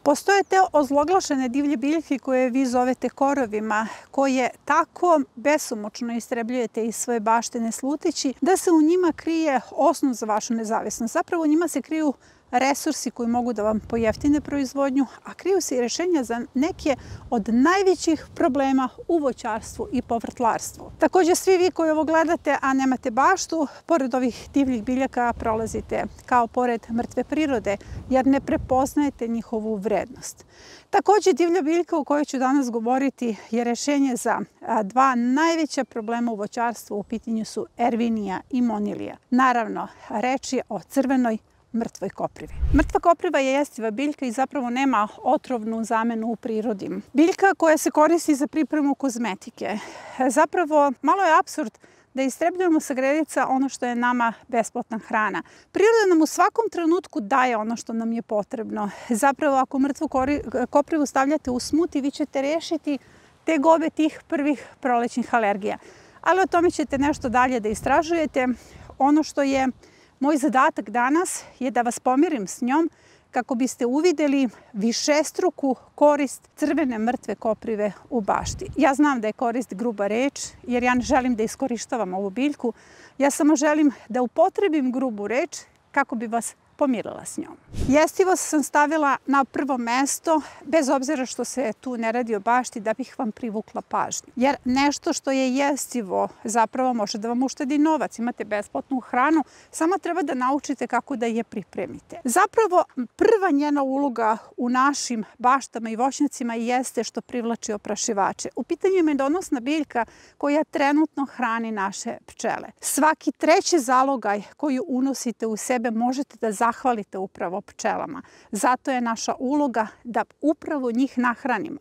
Postoje te ozloglašene divlje biljke koje vi zovete korovima, koje tako besomučno istrebljujete iz svoje baštine sluteći da se u njima krije osnov za vašu nezavisnost. Zapravo u njima se kriju resursi koji mogu da vam pojeftine proizvodnju, a kriju se i rešenja za neke od najvećih problema u voćarstvu i povrtlarstvu. Također, svi vi koji ovo gledate, a nemate baštu, pored ovih divljih biljaka prolazite kao pored mrtve prirode, jer ne prepoznajete njihovu vrednost. Također, divlja biljka o kojoj ću danas govoriti je rešenje za dva najveća problema u voćarstvu. U pitanju su ervinija i monilija. Naravno, reč je o crvenoj mrtvoj koprivi. Mrtva kopriva je jestiva biljka i zapravo nema otrovnu zamenu u prirodi. Biljka koja se koristi za pripremu kozmetike. Zapravo, malo je apsurd da istrebljujemo sa gredica ono što je nama besplatna hrana. Priroda nam u svakom trenutku daje ono što nam je potrebno. Zapravo, ako mrtvu koprivu stavljate u smuti, vi ćete rešiti tegobe tih prvih prolećnih alergija. Ali o tome ćete nešto dalje da istražujete. Ono što je moj zadatak danas je da vas pomirim s njom kako biste uvideli višestruku korist crvene mrtve koprive u bašti. Ja znam da je korist gruba reč, jer ja ne želim da iskorištavam ovu biljku. Ja samo želim da upotrebim grubu reč kako bi vas pomirila s njom. Jestivost sam stavila na prvo mesto, bez obzira što se tu ne radi o bašti, da bih vam privukla pažnju. Jer nešto što je jestivo zapravo može da vam uštedi novac. Imate besplatnu hranu, samo treba da naučite kako da je pripremite. Zapravo, prva njena uloga u našim baštama i voćnjacima jeste što privlači oprašivače. U pitanju je medonosna biljka koja trenutno hrani naše pčele. Svaki treći zalogaj koju unosite u sebe možete da zahvalite upravo pčelama. Zato je naša uloga da upravo njih nahranimo.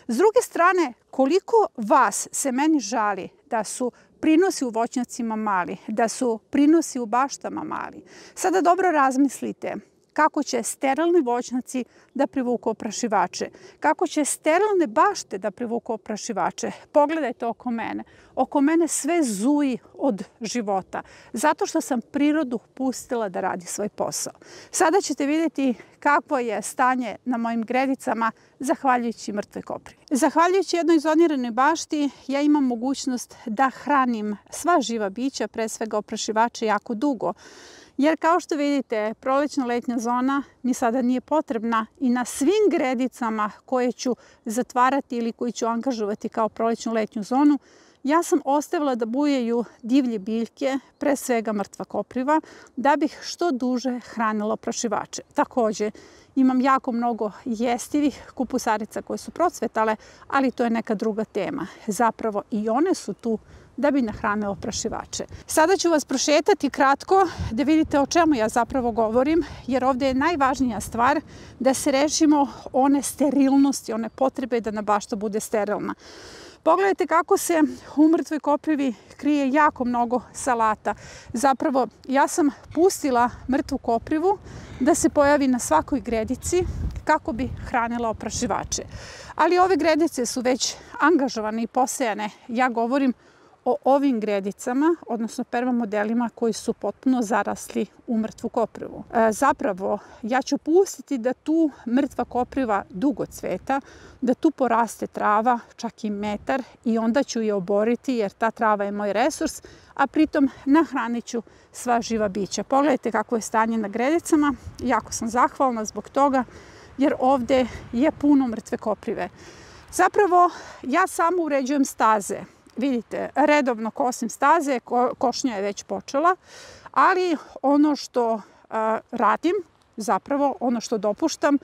S druge strane, koliko vas se meni žali da su prinosi u voćnjacima mali, da su prinosi u baštama mali. Sada dobro razmislite kako će sterilni voćnjaci da privuku oprašivače, kako će sterilne bašte da privuku oprašivače. Pogledajte oko mene. Oko mene sve zuji od života, zato što sam prirodu pustila da radi svoj posao. Sada ćete vidjeti kakvo je stanje na mojim gredicama zahvaljujući mrtvoj koprivi. Zahvaljujući jednoj izoliranoj bašti, ja imam mogućnost da hranim sva živa bića, pre svega oprašivače, jako dugo. Jer kao što vidite, prolećno-letnja zona mi sada nije potrebna i na svim gredicama koje ću zatvarati ili koji ću angažovati kao prolećno-letnju zonu, ja sam ostavila da bujaju divlje biljke, pre svega mrtva kopriva, da bih što duže hranila oprašivače. Također, imam jako mnogo jestivih kupusarica koje su procvetale, ali to je neka druga tema. Zapravo i one su tu da bi nahranila oprašivače. Sada ću vas prošetati kratko da vidite o čemu ja zapravo govorim, jer ovdje je najvažnija stvar da se rešimo one sterilnosti, one potrebe da na bašta bude sterilna. Pogledajte kako se u mrtvoj koprivi krije jako mnogo salata. Zapravo, ja sam pustila mrtvu koprivu da se pojavi na svakoj gredici kako bi hranila oprašivače. Ali ove gredice su već angažovane i posejane. Ja govorim o ovim gredicama, odnosno permamodelima koji su potpuno zarasli u mrtvu koprivu. Zapravo, ja ću pustiti da tu mrtva kopriva dugo cveta, da tu poraste trava, čak i metar, i onda ću je oboriti jer ta trava je moj resurs, a pritom nahranit ću sva živa bića. Pogledajte kako je stanje na gredicama, jako sam zahvalna zbog toga jer ovdje je puno mrtve koprive. Zapravo, ja samo uređujem staze. Vidite, redovno kosim staze, košnja je već počela, ali ono što radim, zapravo ono što dopuštam,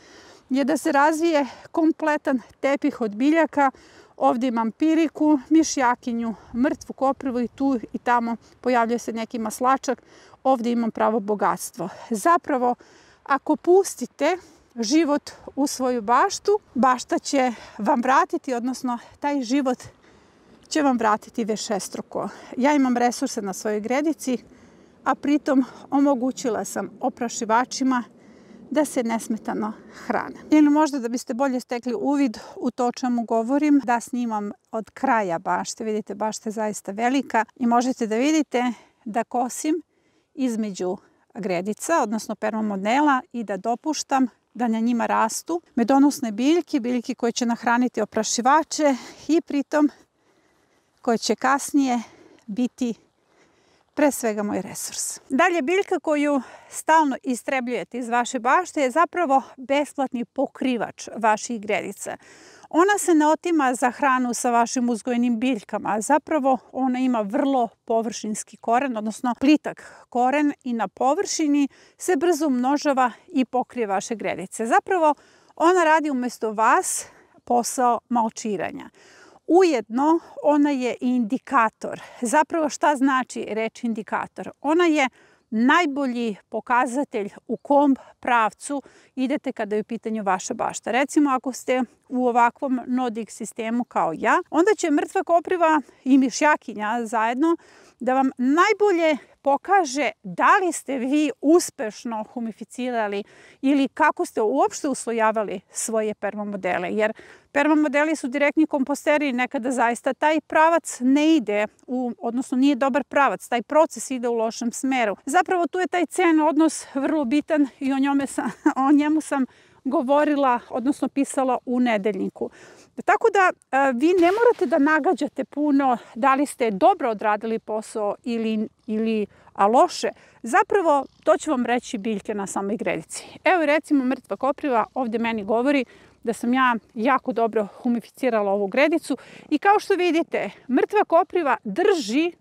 je da se razvije kompletan tepih od biljaka. Ovdje imam piriku, mišjakinju, mrtvu koprivu i tu i tamo pojavljuje se neki maslačak. Ovdje imam pravo bogatstvo. Zapravo, ako pustite život u svoju baštu, bašta će vam vratiti, odnosno taj život će vam vratiti višestruko. Ja imam resurse na svojoj gredici, a pritom omogućila sam oprašivačima da se nesmetano hrane. Ili možda da biste bolje stekli uvid u to o čemu govorim, da snimam od kraja bašte. Vidite, bašta je zaista velika i možete da vidite da kosim između gredica, odnosno permamodela, i da dopuštam da na njima rastu medonosne biljke, biljke koje će nahraniti oprašivače i pritom koje će kasnije biti pre svega moj resurs. Dalje, biljka koju stalno istrebljujete iz vaše bašte je zapravo besplatni pokrivač vaših gredica. Ona se ne otima za hranu sa vašim uzgojenim biljkama, zapravo ona ima vrlo površinski koren, odnosno plitak koren i na površini se brzo umnožava i pokrije vaše gredice. Zapravo ona radi umjesto vas posao malčiranja. Ujedno ona je i indikator. Zapravo šta znači reč indikator? Ona je najbolji pokazatelj u kom pravcu idete kada je u pitanju vaša bašta. Recimo, ako ste u ovakvom no-dig sistemu kao ja, onda će mrtva kopriva i mišjakinja zajedno da vam najbolje pokaže da li ste vi uspešno humificirali ili kako ste uopšte uslojavali svoje permamodele. Jer permamodeli su direktni komposteri i nekada zaista taj pravac ne ide, odnosno nije dobar pravac, taj proces ide u lošem smeru. Zapravo tu je taj cen odnos vrlo bitan i o njemu sam govorila, odnosno pisala u nedeljniku. Tako da vi ne morate da nagađate puno da li ste dobro odradili posao ili loše. Zapravo to će vam reći biljke na samoj gredici. Evo recimo mrtva kopriva ovdje meni govori da sam ja jako dobro humificirala ovu gredicu i kao što vidite, mrtva kopriva drži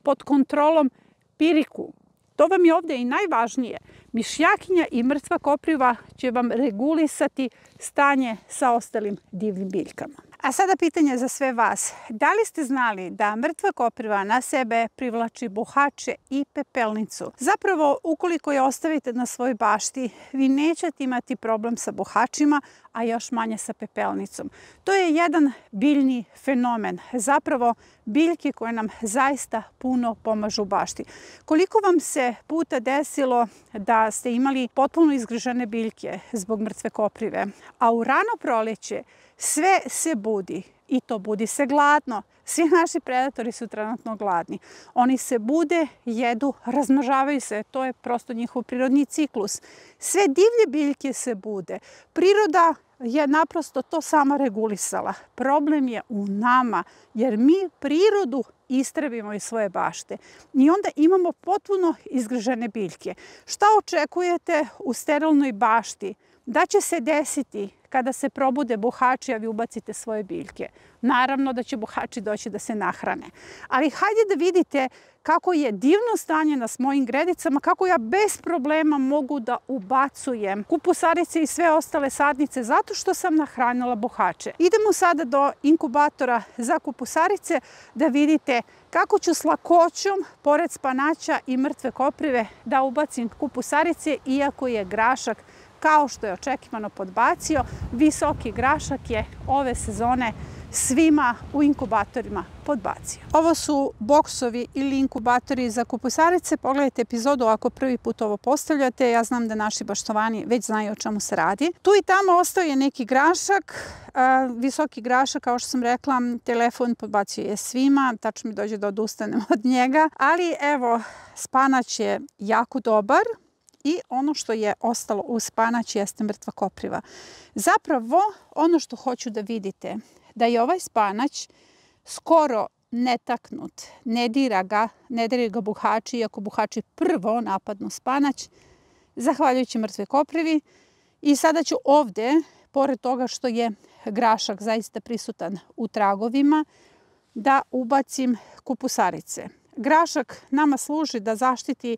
pod kontrolom piriku. To vam je ovdje i najvažnije. Mišjakinja i mrtva kopriva će vam regulisati stanje sa ostalim divljim biljkama. A sada pitanje za sve vas. Da li ste znali da mrtva kopriva na sebe privlači buhače i pepelnicu? Zapravo, ukoliko je ostavite na svojoj bašti, vi nećete imati problem sa buhačima, a još manje sa pepelnicom. To je jedan biljni fenomen. Zapravo, biljke koje nam zaista puno pomažu u bašti. Koliko vam se puta desilo da ste imali potpuno izgržene biljke zbog mrtve koprive, a u rano proleće sve se budi i to budi se gladno. Svi naši predatori su trenutno gladni. Oni se bude, jedu, razmnožavaju se. To je prosto njihov prirodni ciklus. Sve divlje biljke se bude. Priroda je naprosto to sama regulisala. Problem je u nama, jer mi prirodu istrebimo iz svoje bašte. I onda imamo potpuno izgržene biljke. Šta očekujete u sterilnoj bašti? Da će se desiti kada se probude buhači, a vi ubacite svoje biljke. Naravno da će buhači doći da se nahrane. Ali hajde da vidite kako je divno stanje na mojim gredicama, kako ja bez problema mogu da ubacujem kupusarice i sve ostale sadnice zato što sam nahranila buhače. Idemo sada do inkubatora za kupusarice da vidite kako ću s lakoćom, pored spanaća i mrtve koprive, da ubacim kupusarice, iako je grašak, kao što je očekivano, podbacio. Visoki grašak je ove sezone svima u inkubatorima podbacio. Ovo su boksovi ili inkubatori za kupusarice. Pogledajte epizodu ako prvi put ovo postavljate. Ja znam da naši baštovani već znaju o čemu se radi. Tu i tamo ostao je neki grašak. Visoki grašak, kao što sam rekla, telefon podbacio je svima. Tačno mi dođe da odustanem od njega. Ali evo, spanać je jako dobar. I ono što je ostalo uz spanać jeste mrtva kopriva. Zapravo, ono što hoću da vidite, da je ovaj spanać skoro netaknut, ne dira ga buhači, iako buhači prvo napadnu spanać, zahvaljujući mrtve koprivi. I sada ću ovdje, pored toga što je grašak zaista prisutan u tragovima, da ubacim kupusarice. Grašak nama služi da zaštiti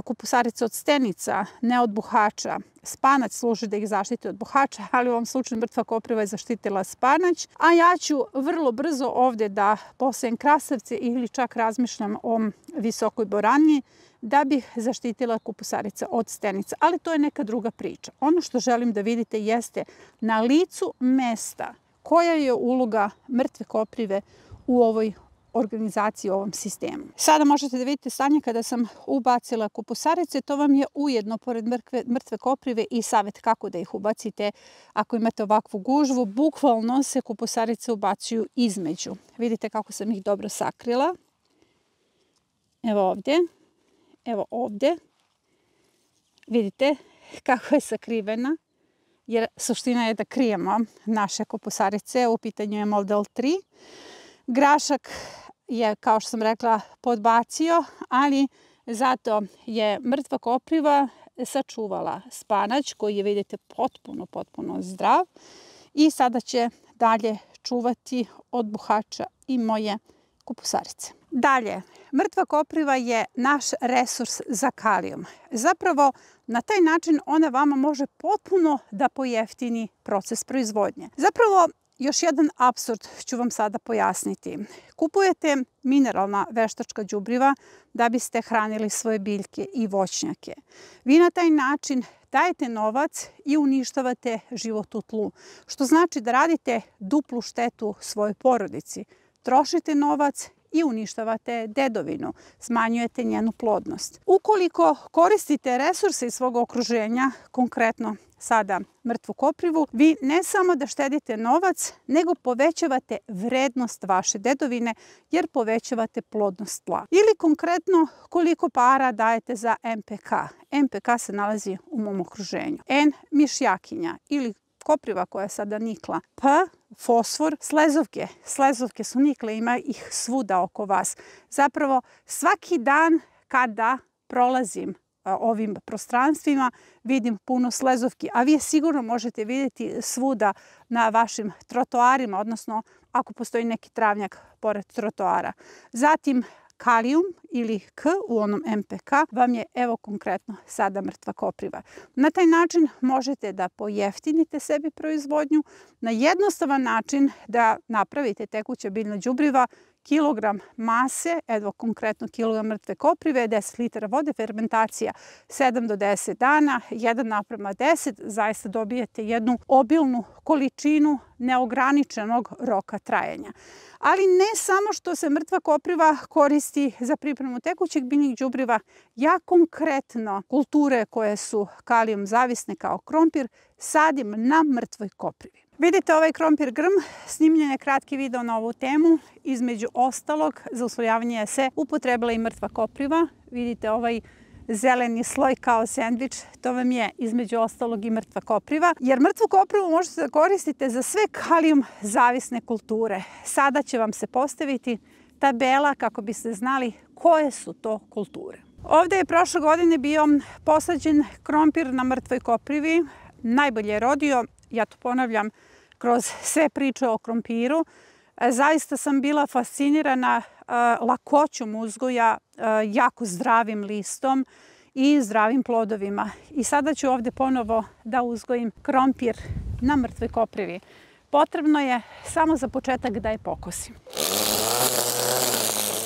kupusarice od stenica, ne od buhača. Spanać služi da ih zaštiti od buhača, ali u ovom slučaju mrtva kopriva je zaštitila spanać. A ja ću vrlo brzo ovdje da posejem krasavce ili čak razmišljam o visokoj borani da bih zaštitila kupusarice od stenica. Ali to je neka druga priča. Ono što želim da vidite jeste na licu mesta koja je uloga mrtve koprive u ovoj organizaciji, u ovom sistemu. Sada možete da vidite stanje kada sam ubacila kupusarice. To vam je ujedno, pored mrtve koprive, i savjet kako da ih ubacite ako imate ovakvu gužvu. Bukvalno se kupusarice ubacuju između. Vidite kako sam ih dobro sakrila. Evo ovdje. Evo ovdje. Vidite, kako je sakrivena, jer suština je da krijemo naše kupusarice. U pitanju je model 3. Grašak je, kao što sam rekla, podbacio, ali zato je mrtva kopriva sačuvala spanać koji je, vidite, potpuno zdrav i sada će dalje čuvati od buhača i moje kupusarice. Dalje, mrtva kopriva je naš resurs za kalijum. Zapravo, na taj način ona vama može potpuno da pojeftini proces proizvodnje. Zapravo, još jedan apsurd ću vam sada pojasniti. Kupujete mineralna veštačka đubriva da biste hranili svoje biljke i voćnjake. Vi na taj način dajete novac i uništavate život u tlu, što znači da radite duplu štetu svojoj porodici. Trošite novac i uništavate dedovinu, smanjujete njenu plodnost. Ukoliko koristite resurse iz svog okruženja, konkretno sada mrtvu koprivu, vi ne samo da štedite novac, nego povećavate vrednost vaše dedovine jer povećavate plodnost tla. Ili konkretno koliko para dajete za MPK. MPK se nalazi u mom okruženju. N mišjakinja ili kopriva koja je sada nikla. P fosfor, slezovke. Slezovke su nikle, ima ih svuda oko vas. Zapravo svaki dan kada prolazim ovim prostranstvima vidim puno slezovki, a vi je sigurno možete vidjeti svuda na vašim trotoarima, odnosno ako postoji neki travnjak pored trotoara. Zatim kalijum ili K u onom MPK vam je evo konkretno sada mrtva kopriva. Na taj način možete da pojeftinite sebi proizvodnju, na jednostavan način da napravite tekuća biljna đubriva, kilogram mase, evo konkretno kilogram mrtve koprive, 10 litara vode, fermentacija 7 do 10 dana, 1:10, zaista dobijete jednu obilnu količinu neograničenog roka trajanja. Ali ne samo što se mrtva kopriva koristi za pripremu tekućeg biljnih đubriva, ja konkretno kulture koje su kalijum zavisne kao krompir sadim na mrtvoj koprivi. Vidite ovaj krompir grm, snimljen je kratki video na ovu temu. Između ostalog, za uslovljavanje se upotrebila i mrtva kopriva. Vidite ovaj zeleni sloj kao sendvič, to vam je između ostalog i mrtva kopriva. Jer mrtvu koprivu možete da koristite za sve kalijum zavisne kulture. Sada će vam se postaviti tabela kako biste znali koje su to kulture. Ovdje je prošle godine bio posađen krompir na mrtvoj koprivi. Najbolje je rodio, ja to ponavljam, kroz sve priče o krompiru. Zaista sam bila fascinirana lakoćom uzgoja, jako zdravim listom i zdravim plodovima. I sada ću ovdje ponovo da uzgojim krompir na mrtvoj koprivi. Potrebno je samo za početak da je pokosim.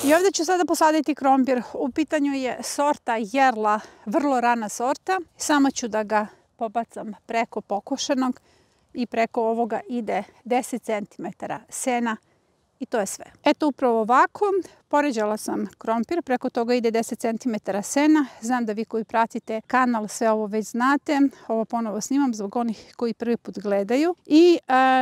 I ovdje ću sada posaditi krompir. U pitanju je sorta Jerla, vrlo rana sorta. Samo ću da ga pobacam preko pokošenog i preko ovoga ide 10 cm sena i to je sve. Eto upravo ovako, poređala sam krompir, preko toga ide 10 cm sena. Znam da vi koji pratite kanal sve ovo već znate, ovo ponovo snimam zbog onih koji prvi put gledaju. I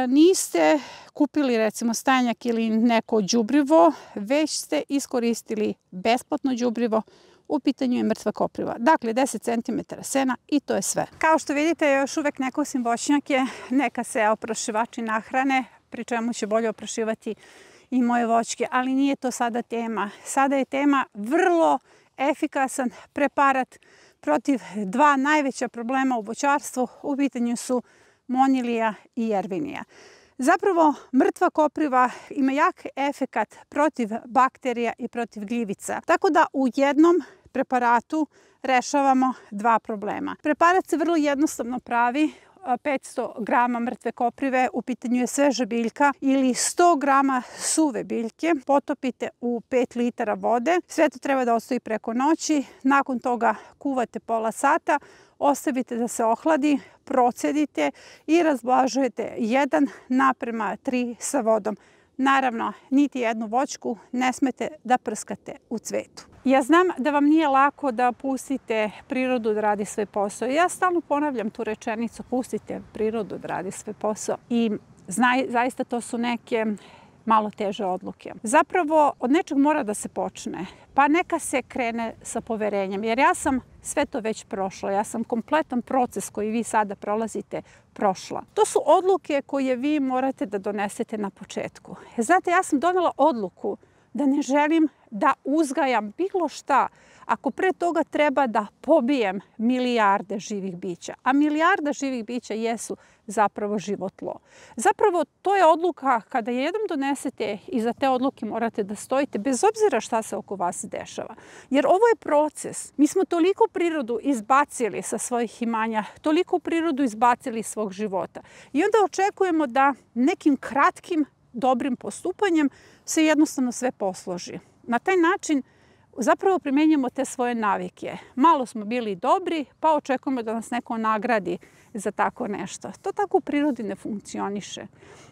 niste kupili recimo stajnjak ili neko đubrivo, već ste iskoristili besplatno đubrivo. U pitanju je mrtva kopriva. Dakle, 10 cm sena i to je sve. Kao što vidite, još uvek ne kosim voćnjake, neka se oprašivači nahrane, pri čemu će bolje oprašivati i moje voćke, ali nije to sada tema. Sada je tema vrlo efikasan preparat protiv dva najveća problema u voćarstvu. U pitanju su monilija i jervinija. Zapravo, mrtva kopriva ima jak efekat protiv bakterija i protiv gljivica. Tako da u jednom preparatu rešavamo dva problema. Preparat se vrlo jednostavno pravi. 500 grama mrtve koprive, u pitanju je sveža biljka, ili 100 grama suve biljke, potopite u 5 litara vode. Sve to treba da ostavi preko noći. Nakon toga kuvate pola sata, ostavite da se ohladi, procedite i razblažujete 1:3 sa vodom. Naravno, niti jednu voćku ne smete da prskate u cvetu. Ja znam da vam nije lako da pustite prirodu da radi svoj posao. Ja stalno ponavljam tu rečenicu, pustite prirodu da radi svoj posao. I zaista to su neke malo teže odluke. Zapravo, od nečeg mora da se počne, pa neka se krene sa poverenjem. Jer ja sam sve to već prošla. Ja sam kompletan proces koji vi sada prolazite prošla. To su odluke koje vi morate da donesete na početku. Znate, ja sam donela odluku da ne želim da uzgajam bilo šta ako pre toga treba da pobijem milijarde živih bića. A milijarda živih bića jesu zapravo živo tlo. Zapravo to je odluka kada je jednom donesete i za te odluke morate da stojite bez obzira šta se oko vas dešava. Jer ovo je proces. Mi smo toliko prirodu izbacili sa svojih imanja, toliko prirodu izbacili iz svog života. I onda očekujemo da nekim kratkim, dobrim postupanjem se jednostavno sve posloži. Na taj način zapravo primenjujemo te svoje navike. Malo smo bili dobri, pa očekujemo da nas neko nagradi za tako nešto. To tako u prirodi ne funkcioniše.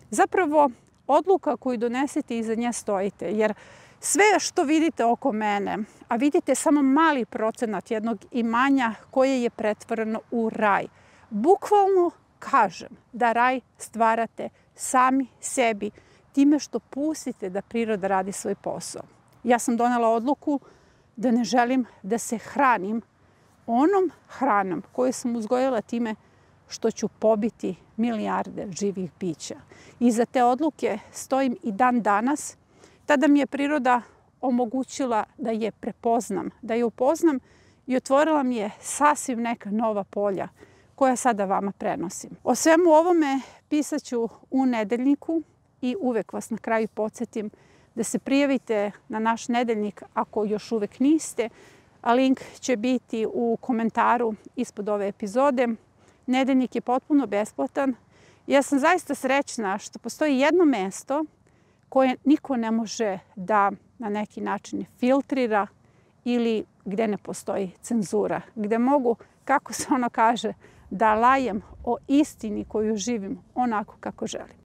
Zapravo, odluka koju donesete iza nje stojite, jer sve što vidite oko mene, a vidite samo mali procenat jednog imanja koje je pretvoreno u raj. Bukvalno kažem da raj stvarate sami sebi time što pustite da priroda radi svoj posao. Ja sam donela odluku da ne želim da se hranim onom hranom koju sam uzgojila time što ću pobiti milijarde živih bića. Iza te odluke stojim i dan danas. Tada mi je priroda omogućila da je prepoznam, da je upoznam i otvorila mi je sasvim neka nova polja koja sada vama prenosim. O svemu ovome pisat ću u nedeljniku i uvek vas na kraju podsjetim da se prijavite na naš nedeljnik ako još uvek niste, a link će biti u komentaru ispod ove epizode. Nedeljnik je potpuno besplatan. Ja sam zaista srećna što postoji jedno mesto koje niko ne može da na neki način filtrira ili gde ne postoji cenzura, gde mogu, kako se ono kaže, da lajem o istini koju živim onako kako želim.